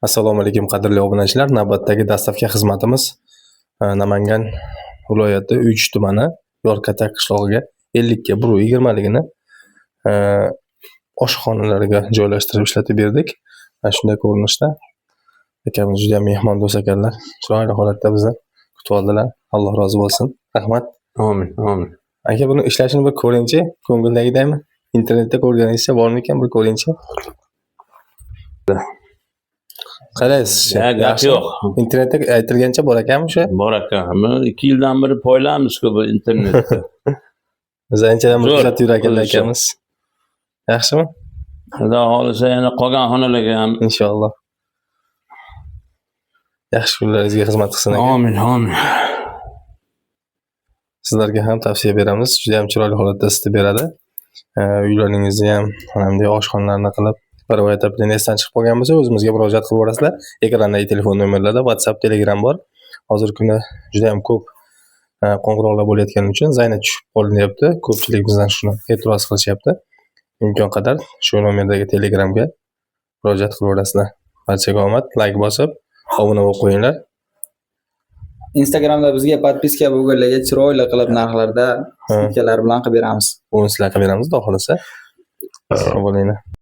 Assalomu alaykum qadrli obunachilar. Navbatdagi dastavka xizmatimiz Namangan viloyati Uych tumani Yorqatak qishlog'iga 50 ga 120 ligini oshxonalarga joylashtirib ishlatib berdik. Shunday ko'rinishda akamiz juda mehmondo'st ekanlar. Chiroyli holatda bizni kutib oldilar. Alloh rozi bo'lsin. Rahmat. Amin, amin. Aka, buni ishlashini bir ko'ringchi. Ko'ngildagidaymi? Internetda ko'rganingizcha bormi ekan, bir ko'ringchi. Qaraysiz. Gap yo'q. Internetda aytilgancha bor ekanmi o'sha? Bor ekan. 2 yildan beri poylaymiz-ku bu internetda. Biz anchadan beri kuzatib yurar ekanlar akamiz. Yaxshimi? Xudo xolisa yana qolgan xonalarga ham Inshaalloh. Yaxshi kunlaringizga xizmat qilsin aka. amin, amin. Sizlarga ham tavsiya beramiz. Juda ham chiroyli holatda isitib beradi. Uylaringizni ham, hamda oshxonalarni qilib, bir vaqtda esdan chiqib qolgan bo'lsa, o'zimizga murojaat qilib borasizlar. Ekrandagi telefon nomerlarda WhatsApp, Telegram bor. Hozirgi kunda juda ham ko'p qo'ng'iroqlar bo'layotgani uchun zaynat tushib qolinyapti. Ko'pchilik bizdan shuni e'tiroz qilishyapti. Imkon qadar shu nomerdagi Telegramga murojaat qilib borasizlar. Barchaga omad, like bosib, obuna bo'lib qo'yinglar. Instagramda bizga podpiska bo'lganlarga chiroyli qilib narxlarda skidkalar bilan qilib beramiz. Uni sizlar qilib beramiz, xudo xolisa. Bo'linglar.